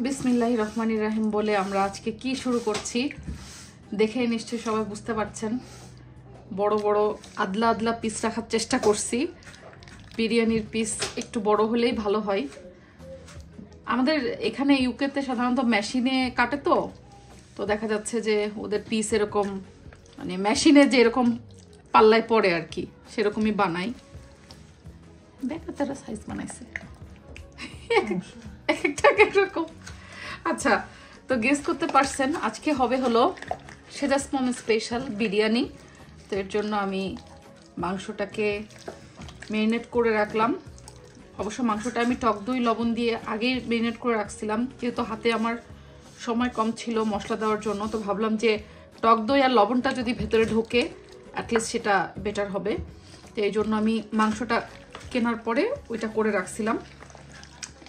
বিসমিল্লাহির রহমানির রহিম বলে আমরা আজকে কি শুরু করছি দেখে নিশ্চয়ই সবাই বুঝতে পারছেন। বড় বড় আদলা আদলা পিস রাখার চেষ্টা করছি। বিরিয়ানির পিস একটু বড় হলেই ভালো হয়। আমাদের এখানে ইউকেতে সাধারণত মেশিনে কাটে, তো দেখা যাচ্ছে যে ওদের পিস এরকম মানে মেশিনে যে এরকম পাল্লায় পড়ে আর কি, সেরকমই বানাই। দেখা তারা সাইজ বানাইছে একটা এরকম। আচ্ছা, তো গেস করতে পারছেন আজকে হবে হলো সেজাস মম স্পেশাল বিরিয়ানি। তো এর জন্য আমি মাংসটাকে মেরিনেট করে রাখলাম। অবশ্য মাংসটা আমি টক দই লবণ দিয়ে আগেই মেরিনেট করে রাখছিলাম, যেহেতু হাতে আমার সময় কম ছিল মশলা দেওয়ার জন্য। তো ভাবলাম যে টক দই আর লবণটা যদি ভেতরে ঢোকে অ্যাটলিস্ট সেটা বেটার হবে। তো এই জন্য আমি মাংসটা কেনার পরে ওইটা করে রাখছিলাম।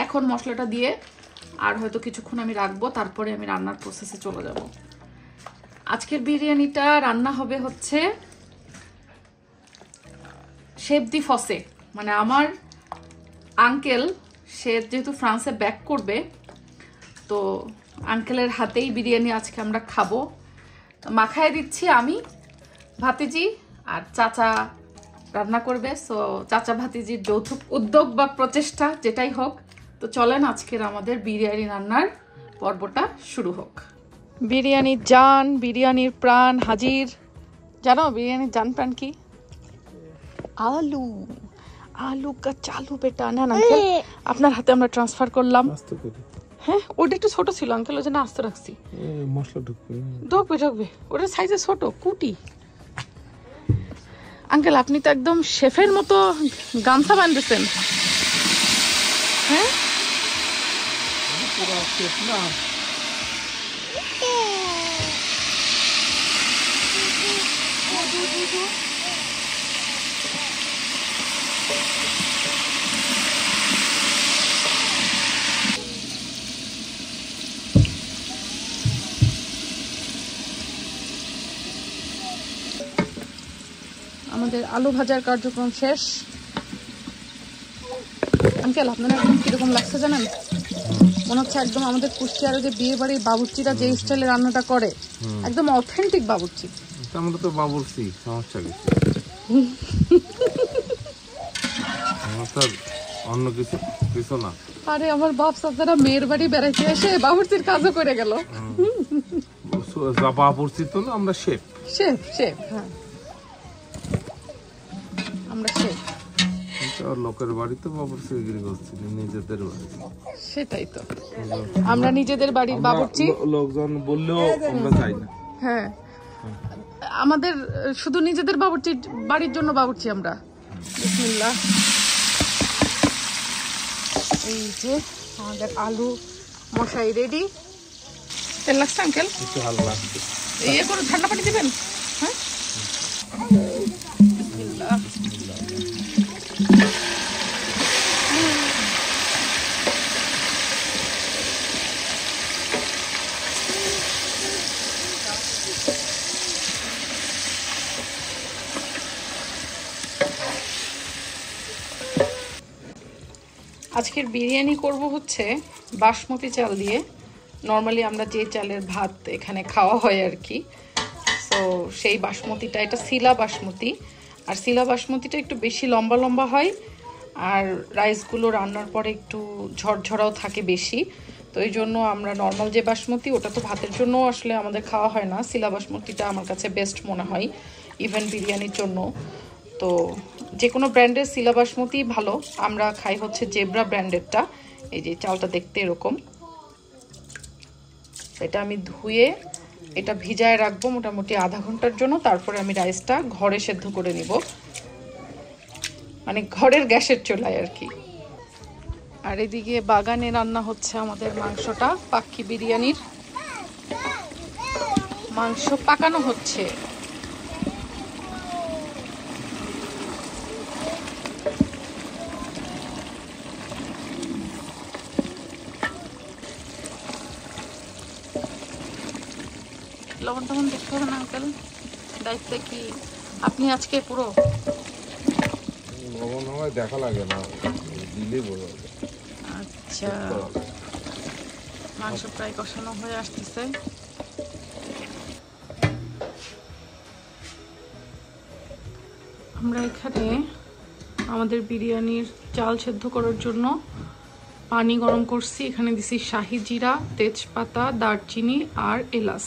এখন মশলাটা দিয়ে আর হয়তো কিছুক্ষণ আমি রাখবো, তারপরে আমি রান্নার প্রসেসে চলে যাব। আজকের বিরিয়ানিটা রান্না হবে হচ্ছে শেফ দি ফসে, মানে আমার আঙ্কেল, সে যেহেতু ফ্রান্সে ব্যাক করবে, তো আঙ্কেলের হাতেই বিরিয়ানি আজকে আমরা খাবো। মাখায় দিচ্ছি আমি, ভাতিজি আর চাচা রান্না করবে। সো চাচা ভাতিজির যৌথ উদ্যোগ বা প্রচেষ্টা যেটাই হোক, তো চলেন আজকের আমাদের বিরিয়ানি রান্নার পর্বটা শুরু হোক। বিরিয়ানির জান, বিরিয়ানির প্রাণ হাজির। জানো বিরিয়ানির জান প্রাণ কি? আলু। আলু কা চালু বেটা। না আঙ্কেল, আপনার হাতে আমরা ট্রান্সফার করলাম। হ্যাঁ, ওটা একটু ছোট ছিল আঙ্কেল, ওই জন্য আস্তে রাখছি। মশলা ঢুকবে ঢুকবে, ওটা সাইজে ছোট কুটি। আঙ্কেল আপনি তো একদম শেফের মতো গামছা বাঁধতেছেন। হ্যাঁ, আমাদের আলু ভাজার কার্যক্রম শেষ। আঙ্কেল আপনারা একদম কিরকম লাগছে জানেন? মনে হচ্ছে একদম আমাদের কুষ্টিয়ার যে বিয়ে বাড়ির বাবুর্চিরা যে স্টাইলে রান্নাটা করে, একদম অথেন্টিক বাবুর্চি। আমরা তো বাবুর্চি, সমস্যা কি? অন্য কিছু না। আরে আমার বাপ সাদারা মেয়ের বাড়ি বেড়াইতে এসে বাবুর্চির কাজও করে গেল। বাবুর্চি তো না, আমরা শেফ। হ্যাঁ, আমরা শেফ। লোকের বাড়িতে বাবুর্চিগিরি করছি, নিজেদের বাড়ি। সেটাই তো, আমরা নিজেদের বাড়ির বাবুর্চি। লোকজন বললেও আমরা যাই না। হ্যাঁ, আমাদের শুধু নিজেদের বাবুর্চি, বাড়ির জন্য বাবুর্চি আমরা। বিসমিল্লাহ। এই যে আমাদের আলু মশাই রেডি। তেল লাগছে আঙ্কেল? একটু ভালো লাগছে। এই করে ঠান্ডা পানি দিবেন। হ্যাঁ, বিসমিল্লাহ। আজকের বিরিয়ানি করব হচ্ছে বাসমতি চাল দিয়ে। নর্মালি আমরা যে চালের ভাত এখানে খাওয়া হয় আর কি, তো সেই বাসমতিটা, এটা সিলা বাসমতি। আর সিলা বাসমতিটা একটু বেশি লম্বা লম্বা হয়, আর রাইসগুলো রান্নার পরে একটু ঝরঝরাও থাকে বেশি। তো এই জন্য আমরা নর্মাল যে বাসমতি, ওটা তো ভাতের জন্য আসলে আমাদের খাওয়া হয় না। সিলা বাসমতিটা আমার কাছে বেস্ট মনে হয় ইভেন বিরিয়ানির জন্য। তো যে কোনো ব্র্যান্ডের সিলা বাসমতি ভালো। আমরা খাই হচ্ছে জেব্রা ব্র্যান্ডেরটা। এই যে চালটা দেখতে এরকম। এটা আমি ধুয়ে এটা ভিজায় রাখবো মোটামুটি আধা ঘন্টার জন্য। তারপরে আমি রাইসটা ঘরে সেদ্ধ করে নিব, মানে ঘরের গ্যাসের চুলায় আর কি। আর এদিকে বাগানে রান্না হচ্ছে আমাদের মাংসটা, পাক্কি বিরিয়ানির মাংস পাকানো হচ্ছে। লবণ টবণ দেখতে হবে না আঙ্কেল, দায়িত্বে কি আপনি আজকে পুরো? লবণ হয় দেখা লাগে না, দিলে বোঝা যায়। আচ্ছা, মাংস প্রায় কষানো হয়ে আসতেছে। আমরা এখানে আমাদের বিরিয়ানির চাল সেদ্ধ করার জন্য পানি গরম করছি। এখানে দিছি শাহি জিরা, তেজপাতা, দারচিনি আর এলাচ।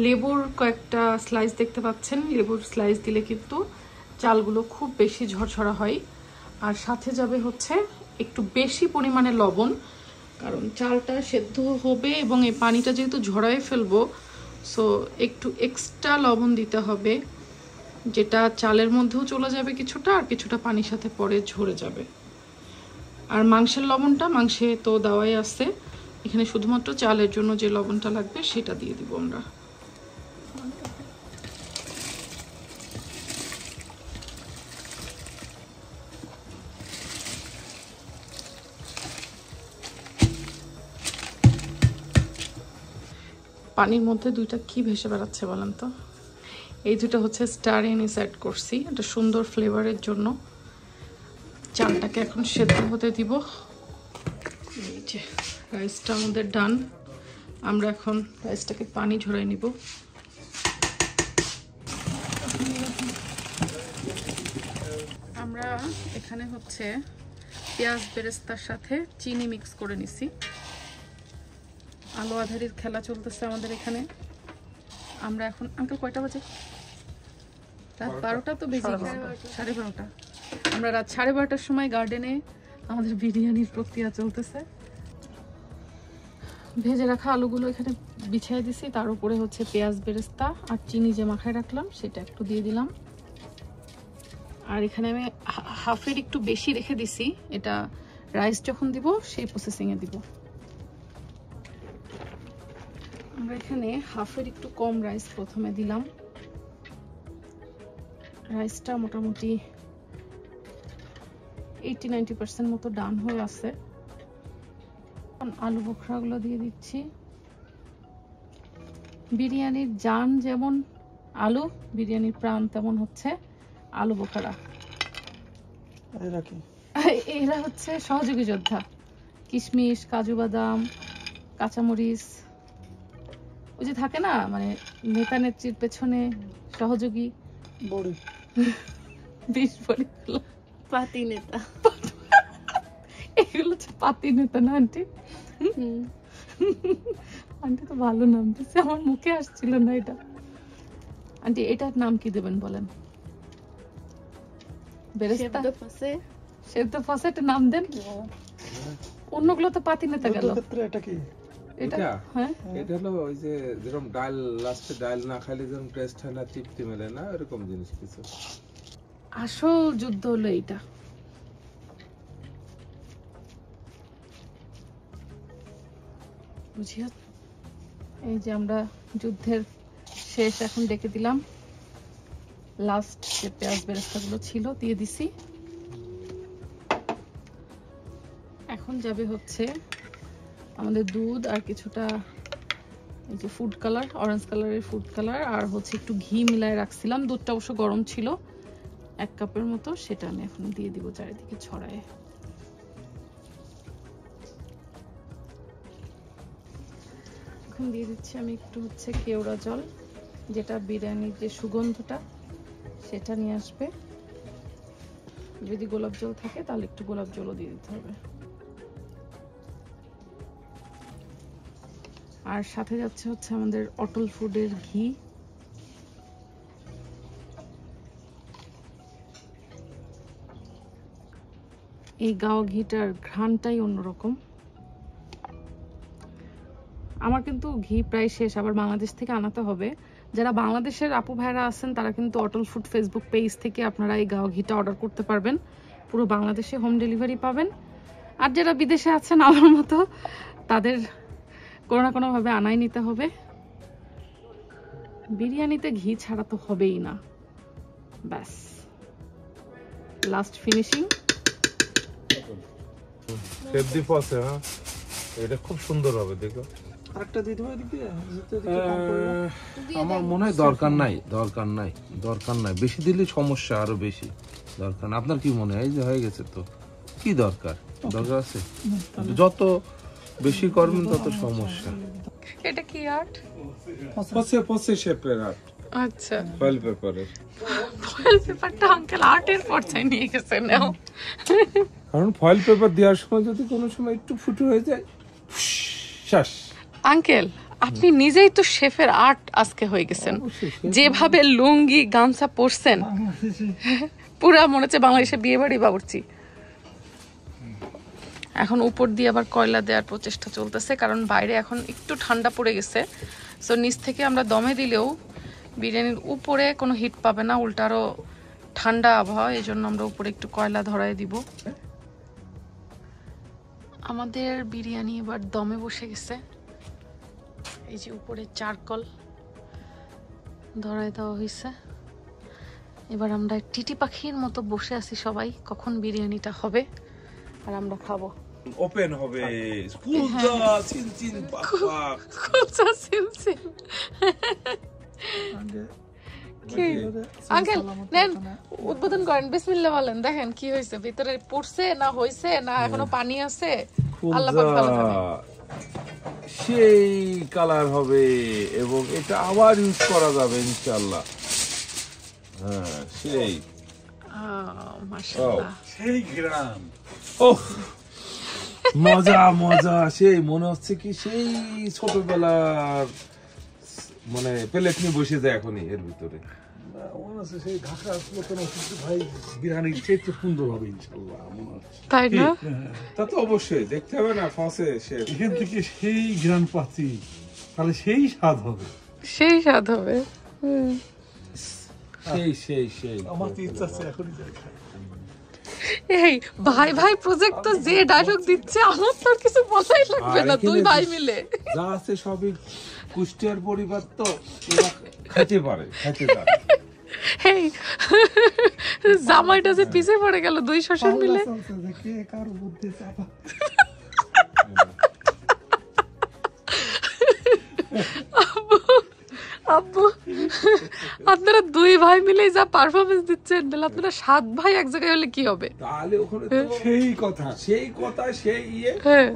লেবুর কয়েকটা স্লাইস দেখতে পাচ্ছেন, লেবুর স্লাইস দিলে কিন্তু চালগুলো খুব বেশি ঝরঝরা হয়। আর সাথে যাবে হচ্ছে একটু বেশি পরিমাণে লবণ, কারণ চালটা সেদ্ধ হবে এবং এই পানিটা যেহেতু ঝরায় ফেলবো, সো একটু এক্সট্রা লবণ দিতে হবে, যেটা চালের মধ্যেও চলে যাবে কিছুটা, আর কিছুটা পানির সাথে পরে ঝরে যাবে। আর মাংসের লবণটা মাংসে তো দেওয়াই আছে, এখানে শুধুমাত্র চালের জন্য যে লবণটা লাগবে সেটা দিয়ে দিব আমরা। পানির মধ্যে দুইটা কি ভেসে বেড়াচ্ছে বলেন তো? এই দুটো হচ্ছে স্টার এনিস অ্যাড করছি, এটা সুন্দর ফ্লেভারের জন্য। চালটাকে এখন সেদ্ধ হতে দিব। এই যে রাইসটা আমাদের ডান। আমরা এখন রাইসটাকে পানি ঝরাই নিব। আমরা এখানে হচ্ছে পেঁয়াজ বেরেস্তার সাথে চিনি মিক্স করে নিছি। আলো আধারির খেলা চলতেছে আমাদের এখানে। আমরা এখন আঙ্কেল কয়টা বাজে? রাত 12টা তো বেজে গেছে, 12:30। আমরা রাত 12:30টার সময় গার্ডেনে আমাদের বিরিয়ানির প্রক্রিয়া চলতেছে। ভেজে রাখা আলুগুলো এখানে বিছিয়ে দিছি, তার উপরে হচ্ছে পেঁয়াজ বেরেস্তা আর চিনি যে মাখায় রাখলাম সেটা একটু দিয়ে দিলাম। আর এখানে আমি হাফের একটু বেশি রেখে দিছি, এটা রাইস যখন দিব সেই প্রসেসিংয়ে দিব। আমরা এখানে হাফের একটু কম রাইস প্রথমে দিলাম। রাইসটা মোটামুটি 80-90% মতো ডান হয়ে আছে। আলু বোখরাগুলো দিয়ে দিচ্ছি। বিরিয়ানির জান যেমন আলু, বিরিয়ানির প্রাণ তেমন হচ্ছে আলু বোখরা। এরা হচ্ছে সহযোগী যোদ্ধা। কিশমিশ, কাজু বাদাম, কাঁচামরিচ, ওই যে থাকে না মানে নেতা নেত্রীর পেছনে সহযোগী বড়ি, 20 বড়ি, পাতি নেতা। এগুলো হচ্ছে পাতি নেতা না আন্টি? আন্টি তো ভালো নাম দিচ্ছে, আমার মুখে আসছিল না এটা। আন্টি এটার নাম কি দেবেন বলেন? বেরেস্তা, সেদ্ধ ফসে একটা নাম দেন। অন্যগুলো তো পাতি নেতা গেল। এটা কি? এটা হ্যাঁ, এটা হলো ওই যে যেরকম ডাল লাস্টে ডাল না খাইলে যেরকম টেস্ট হয় না, তৃপ্তি মেলে না, এরকম জিনিস কিছু। আসল যুদ্ধ হলো এইটা। বুঝিও, এই যে আমরা যুদ্ধের শেষ এখন ডেকে দিলাম। লাস্ট যে পেঁয়াজ বেরেস্তাগুলো ছিল দিয়ে দিছি। এখন যাবে হচ্ছে আমাদের দুধ আর কিছুটা এই যে ফুড কালার, অরেঞ্জ কালারের ফুড কালার, আর হচ্ছে একটু ঘি মিলায় রাখছিলাম। দুধটা অবশ্য গরম ছিল, 1 কাপের মতো, সেটা আমি এখন দিয়ে দিব চারিদিকে ছড়ায়। এখন দিয়ে দিচ্ছি আমি একটু হচ্ছে কেওড়া জল, যেটা বিরিয়ানির যে সুগন্ধটা সেটা নিয়ে আসবে। যদি গোলাপ জল থাকে তাহলে একটু গোলাপ জলও দিয়ে দিতে হবে। আর সাথে যাচ্ছে হচ্ছে আমাদের অটল ফুডের ঘি। এই গাওয়া ঘিটার ঘ্রাণটাই অন্যরকম। আমার কিন্তু ঘি প্রায় শেষ, আবার বাংলাদেশ থেকে আনাতে হবে। যারা বাংলাদেশের আপু ভাইরা আছেন তারা কিন্তু অটল ফুড ফেসবুক পেজ থেকে আপনারা এই গাওয়া ঘিটা অর্ডার করতে পারবেন, পুরো বাংলাদেশে হোম ডেলিভারি পাবেন। আর যারা বিদেশে আছেন আমার মতো, তাদের কোনো না কোনোভাবে আনাই নিতে হবে। বিরিয়ানিতে ঘি ছাড়া তো হবেই না। ব্যাস, লাস্ট ফিনিশিং। সেদ্ধি ফসে, হ্যাঁ এটা খুব সুন্দর হবে, দেখো। আরেকটা দিয়ে দেবো এদিকে। আমার মনে হয় দরকার নাই, বেশি দিলে সমস্যা আরো বেশি। দরকার না। আপনার কি মনে হয়? এই যে হয়ে গেছে তো, কি দরকার আছে? যত বেশি করবেন তত সমস্যা। এটা কি আর্ট? পচে শেপের আর্ট। আচ্ছা, ফয়েল পেপারের। ফয়েল পেপারটা আঙ্কেল আর্টের পর্যায়ে নিয়ে গেছে নাও। কারণ ফয়েল পেপার দেওয়ার সময় যদি কোনো সময় একটু ফুটো হয়ে যায়, শ্বাস। আঙ্কেল আপনি নিজেই তো শেফের আর্ট আজকে হয়ে গেছেন, যেভাবে লুঙ্গি গামছা পরছেন পুরা মনে হচ্ছে বাংলাদেশে বিয়ে বাড়ি বাবুর্চি। এখন উপর দিয়ে আবার কয়লা দেওয়ার প্রচেষ্টা চলতেছে, কারণ বাইরে এখন একটু ঠান্ডা পড়ে গেছে। সো নিচ থেকে আমরা দমে দিলেও বিরিয়ানির উপরে কোনো হিট পাবে না, উল্টা আরো ঠান্ডা আবহাওয়া, এই জন্য আমরা উপরে একটু কয়লা ধরাই দিব। আমাদের বিরিয়ানি এবার দমে বসে গেছে। এই যে উপরে চারকল ধরাই দেওয়া হয়েছে। এবার আমরা টিটি পাখির মতো বসে আছি সবাই, কখন বিরিয়ানিটা হবে আর আমরা খাবো। ওপেন হবে, কুলচা চিনচিন পাক। কুলচা চিনচিন। কি আঙ্কেল নেন উদ্বোধন করেন, বিসমিল্লাহ বলেন। দেখেন কি হয়েছে, ভিতরে পড়ছে না হইছে না এখনো পানি আছে, আল্লাহ পাক ভালো জানে। সেই কালার হবে এবং এটা আবার ইউজ করা যাবে ইনশাআল্লাহ। হ্যাঁ সেই মাশাআল্লাহ, সেই গ্রাম। ওহ মজা মজা, সেই মনে হচ্ছে কি সেই ছোটবেলার মানে প্লেট নিয়ে বসে যায় এখনই এর ভিতরে। সেই ঢাকা ভাই বিরিয়ানির চেয়ে সুন্দর হবে ইনশাআল্লাহ মনে হচ্ছে, তাই না? তা তো অবশ্যই দেখতে হবে না ফাঁসে সে এখান থেকে সেই গ্রান পাচ্ছি, তাহলে সেই স্বাদ হবে, সেই স্বাদ হবে। সেই সেই সেই আমার তো ইচ্ছা আছে এখনই যাই খাই। এই ভাই ভাই প্রজেক্ট তো যে ডায়লগ দিচ্ছে আমার তো আর কিছু বলাই লাগবে না, দুই ভাই মিলে যা আছে সবই কুষ্টিয়ার পরিবার, তো এরা খেতে পারে, খেতে পারে। এই জামাইটা যে পিছে পড়ে গেল দুই শ্বশুর মিলে। কে কার বুদ্ধি চাপা। আব্বু আপনারা দুই ভাই মিলে যা পারফরমেন্স দিচ্ছেন, তাহলে আপনারা 7 ভাই এক জায়গায় হলে কি হবে? তাহলে ওখানে তো সেই কথা সেই ইয়ে হ্যাঁ,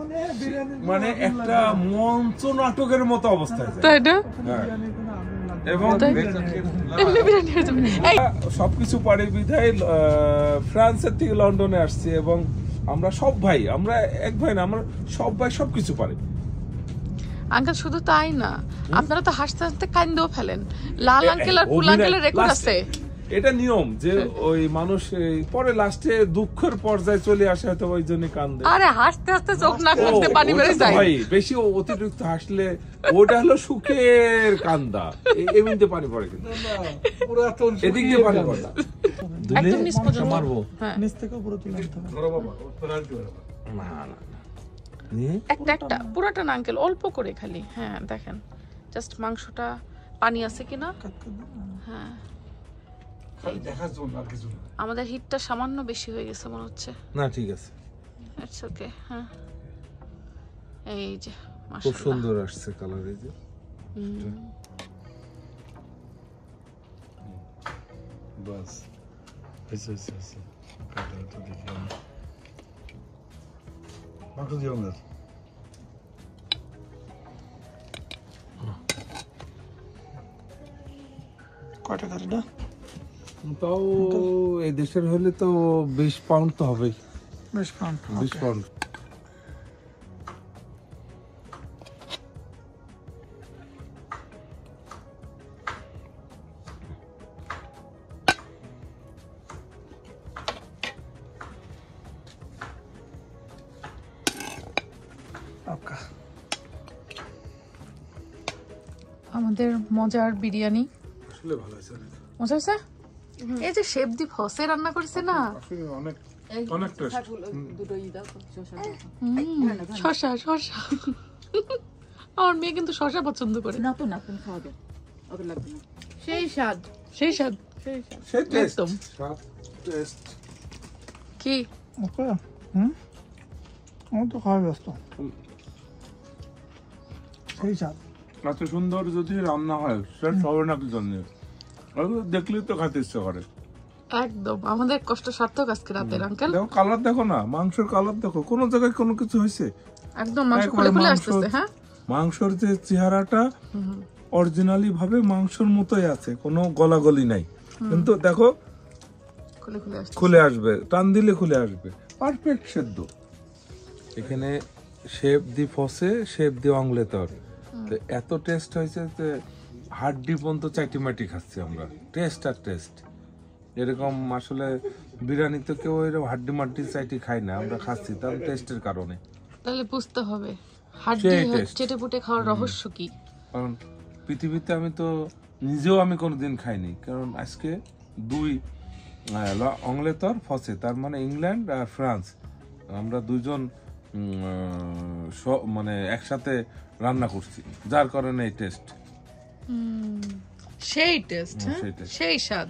মানে একটা মঞ্চ নাটকের মতো অবস্থা, তাই না? এবং এমনি বিরিয়ানি হয়ে যাবে। এই সবকিছু পারে বিধায় ফ্রান্সের থেকে লন্ডনে আসছে এবং আমরা সব ভাই, আমরা এক ভাই না, আমরা সব ভাই সবকিছু পারে। আঙ্কেল শুধু তাই না, আপনারা তো হাসতে হাসতে কান্দেও ফেলেন। লাল আঙ্কেল আর ফুল আঙ্কেলের রেকর্ড আছে। এটা নিয়ম যে ওই মানুষ পরে লাস্টে দুঃখের পর্যায়ে চলে আসে, হয়তো ওই জন্য কান্দে। আরে হাসতে হাসতে চোখ না করতে পানি বেরিয়ে যায় ভাই, বেশি অতিরিক্ত হাসলে ওটা হলো সুখের কান্দা, এমনিতে পানি পড়ে, কিন্তু পুরাতন এদিক দিয়ে পানি পড়ে একদম নিচ পর্যন্ত মারবো। হ্যাঁ, নিচ থেকে পুরো তুলে আনতে হবে। না না নিয়ে একটা একটা পুরোটা না আঙ্কেল, অল্প করে খালি। হ্যাঁ দেখেন জাস্ট মাংসটা পানি আছে কিনা। হ্যাঁ দেখার জন্য আর কিছু না। আমাদের হিটটা সামান্য বেশি হয়ে গেছে মনে হচ্ছে। না ঠিক আছে, ইটস ওকে। হ্যাঁ এই যে খুব মাশাআল্লাহ সুন্দর আসছে কালার। এই যে বাস এসে কালারটা দেখি আমি মাংস দিও না। কয় টাকা এটা? তাও এই দেশের হলে তো 20 পাউন্ড তো হবেই। 20 পাউন্ড। 20 পাউন্ড। আমাদের মজার বিরিয়ানি আসলে ভালো আছে, মজা হয়েছে। এই যে শেফদীপ হসে রান্না করেছে না, আসলে অনেক অনেক টেস্ট। শশা শশা আমার মেয়ে কিন্তু শশা পছন্দ করে। না তো না, তুমি খাওয়াবে, ওদের লাগবে না। সেই স্বাদ, সেই স্বাদ সেই টেস্ট, একদম। স্বাদ টেস্ট। কি ওকে আমি তো খাওয়া ব্যস্ত। সেই স্বাদ। এত সুন্দর যদি রান্না হয় সেটা হবে না কি জন্য, দেখলেই তো খেতে ইচ্ছে করে। একদম আমাদের কষ্ট সার্থক আজকে রাতের আঙ্কেল। দেখো কালার, দেখো না মাংসের কালার, দেখো কোনো জায়গায় কোনো কিছু হয়েছে। একদম মাংস একবারে খুলে খুলে মাংস। আসতেছে। হ্যাঁ, মাংসর যে চেহারাটা অরিজিনালি ভাবে মাংসর মতোই আছে, কোনো গলাগলি নাই, কিন্তু দেখো খুলে খুলে আসছে। খুলে আসবে, টান দিলে খুলে আসবে, পারফেক্ট সেদ্ধ। এখানে শেফ দি ফসে, শেফ দি অংলেতর, তো এত টেস্ট হয়েছে যে হাড্ডি পর্যন্ত চাইটিমাটি খাচ্ছি আমরা, টেস্ট আর টেস্ট। এরকম আসলে বিরিয়ানিতে কেউ এরকম হাড্ডি মাড্ডি চাইটি খায় না, আমরা খাচ্ছি তার টেস্টের কারণে। তাহলে বুঝতে হবে হাড্ডি সেই taste। চেটে পুটে খাওয়ার রহস্য কি। কারণ পৃথিবীতে আমি তো নিজেও আমি কোনোদিন খাইনি, কারণ আজকে দুই অংলেতর ফসে, তার মানে ইংল্যান্ড আর ফ্রান্স, আমরা দুইজন মানে একসাথে রান্না করছি, যার কারণে এই টেস্ট। সেই টেস্ট, সেই taste। সেই স্বাদ।